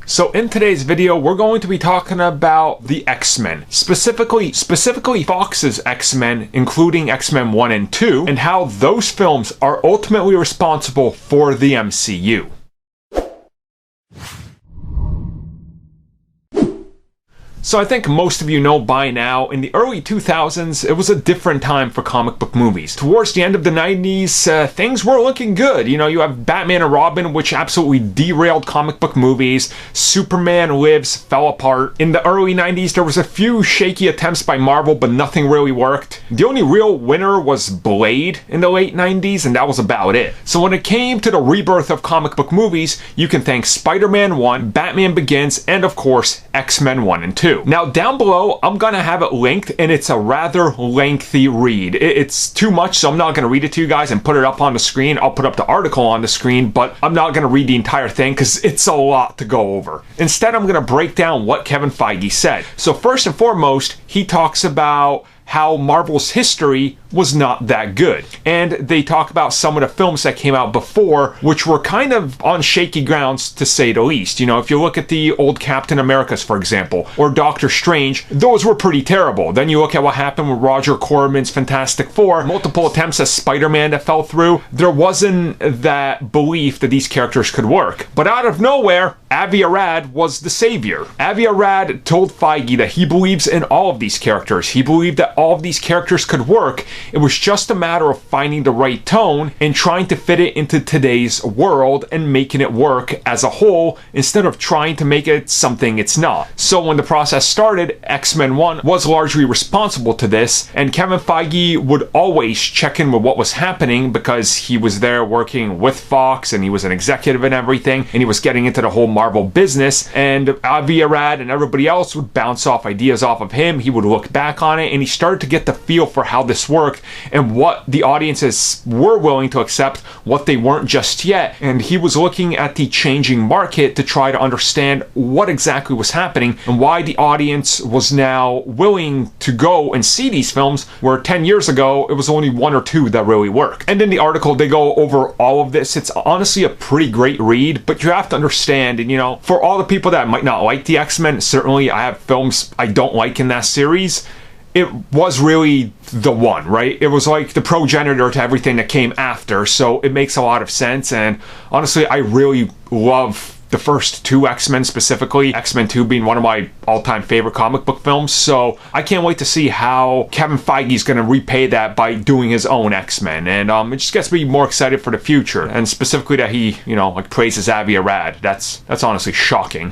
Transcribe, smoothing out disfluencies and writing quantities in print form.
So in today's video, we're going to be talking about the X-Men, specifically Fox's X-Men, including X-Men 1 and 2, and how those films are ultimately responsible for the MCU. So I think most of you know by now, in the early 2000s, it was a different time for comic book movies. Towards the end of the 90s, things were looking good. You know, you have Batman and Robin, which absolutely derailed comic book movies. Superman Lives fell apart. In the early 90s, there was a few shaky attempts by Marvel, but nothing really worked. The only real winner was Blade in the late 90s, and that was about it. So when it came to the rebirth of comic book movies, you can thank Spider-Man 1, Batman Begins, and of course, X-Men 1 and 2. Now down below, I'm gonna have it linked, and it's a rather lengthy read. It's too much, so I'm not gonna read it to you guys and put it up on the screen. I'll put up the article on the screen, but I'm not gonna read the entire thing because it's a lot to go over. Instead, I'm gonna break down what Kevin Feige said. So first and foremost, he talks about how Marvel's history was not that good. And they talk about some of the films that came out before, which were kind of on shaky grounds, to say the least. You know, if you look at the old Captain Americas, for example, or Doctor Strange, those were pretty terrible. Then you look at what happened with Roger Corman's Fantastic Four, multiple attempts at Spider-Man that fell through. There wasn't that belief that these characters could work. But out of nowhere, Avi Arad was the savior. Avi Arad told Feige that he believes in all of these characters. He believed that all of these characters could work. It was just a matter of finding the right tone and trying to fit it into today's world and making it work as a whole instead of trying to make it something it's not. So when the process started, X-Men 1 was largely responsible to this, and Kevin Feige would always check in with what was happening because he was there working with Fox and he was an executive and everything, and he was getting into the whole Marvel business, and Avi Arad and everybody else would bounce off ideas off of him. He would look back on it and he started to get the feel for how this worked and what the audiences were willing to accept, what they weren't just yet. And he was looking at the changing market to try to understand what exactly was happening and why the audience was now willing to go and see these films, where 10 years ago it was only one or two that really worked. And in the article they go over all of this. It's honestly a pretty great read, but you have to understand, and you know, for all the people that might not like the X-Men, certainly I have films I don't like in that series. It was really the one, right? It was like the progenitor to everything that came after, so it makes a lot of sense. And honestly, I really love the first two X-Men, specifically X-Men 2 being one of my all-time favorite comic book films. So I can't wait to see how Kevin Feige is going to repay that by doing his own X-Men. And it just gets me more excited for the future, and specifically that he, you know, like praises Avi Arad. That's honestly shocking.